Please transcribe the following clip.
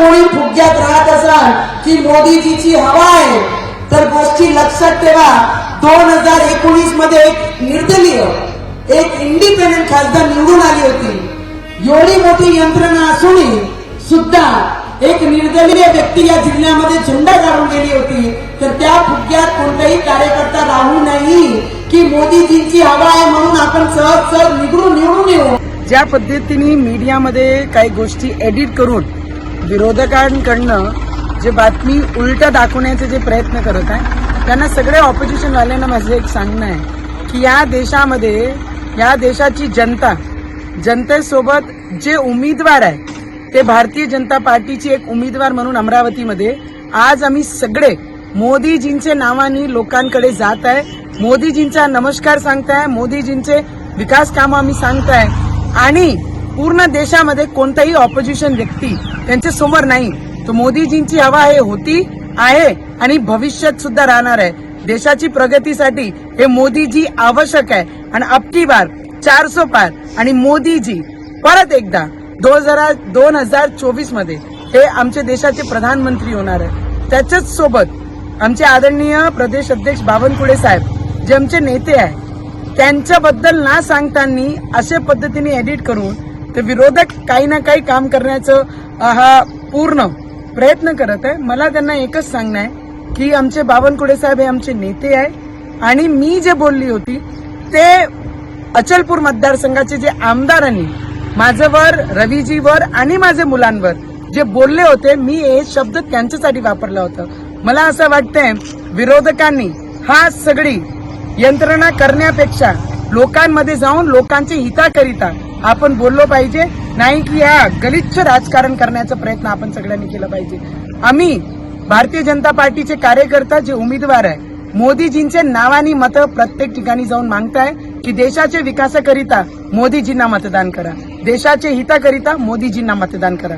कोणी फुग्यात राहत असाल की मोदीजीची हवा आहे तर गोष्टी लक्षात ठेवा. 2019 मध्ये एक निर्दलीय एक इंडिपेंडेंट खासदार निवडून आली होती. एवढी मोठी यंत्रणा असूनही सुद्धा एक निर्दलीय व्यक्ती या जिल्ह्यामध्ये झेंडा काढून गेली होती. तर त्या फुग्यात कोणताही कार्यकर्ता राहू नाही की मोदीजींची हवा आहे म्हणून आपण सहज सहज निवडून येऊ. ज्या पद्धतीने मीडियामध्ये काही गोष्टी एडिट करून विरोधकांकडनं जे बातमी उलट दाखवण्याचे जे प्रयत्न करत आहे त्यांना सगळे ऑपोजिशन वाल्यांना माझं एक सांगणं आहे की या देशामध्ये या देशाची जनतेसोबत जे उमेदवार आहे ते भारतीय जनता पार्टीची एक उमेदवार म्हणून अमरावतीमध्ये आज आम्ही सगळे मोदीजींचे नावाने लोकांकडे जात आहे. मोदीजींचा नमस्कार सांगताय, मोदीजींचे विकास कामं आम्ही सांगताय आणि पूर्ण देशामध्ये कोणताही ऑपोजिशन व्यक्ती त्यांच्या समोर नाही. तो मोदीजींची हवा हे होती आहे आणि भविष्यात सुद्धा राहणार आहे. देशाची प्रगतीसाठी हे मोदीजी आवश्यक आहे आणि अबकी बार 400 पार आणि मोदीजी परत एकदा 2024 मध्ये हे आमच्या देशाचे प्रधानमंत्री होणार आहे. त्याच्याच सोबत आमचे आदरणीय प्रदेश अध्यक्ष बावनकुळे साहेब जे आमचे नेते आहे त्यांच्याबद्दल ना सांगताना अशा पद्धतीने एडिट करून ते विरोधक काही ना काही काम करण्याचं हा पूर्ण प्रयत्न करत आहे. मला त्यांना एकच सांगणं आहे की आमचे बावनकुळे साहेब हे आमचे नेते आहे आणि मी जे बोलली होती ते अचलपूर मतदारसंघाचे जे आमदारांनी माझ्यावर, रवीजीवर आणि माझ्या मुलांवर जे बोलले होते मी हे शब्द त्यांच्यासाठी वापरला होता. मला असं वाटतंय विरोधकांनी हा सगळी यंत्रणा करण्यापेक्षा लोकांमध्ये जाऊन लोकांच्या हिताकरिता आपण बोललो पाहिजे, नाही की या गलिच्छ राजकारण करण्याचा प्रयत्न आपण सगळ्यांनी केला पाहिजे. आम्ही भारतीय जनता पार्टीचे कार्यकर्ता जे उमेदवार आहे मोदीजींचे नावानी मतं प्रत्येक ठिकाणी जाऊन मागताय की देशाच्या विकासाकरिता मोदीजींना मतदान करा, देशाच्या हिताकरिता मोदीजींना मतदान करा.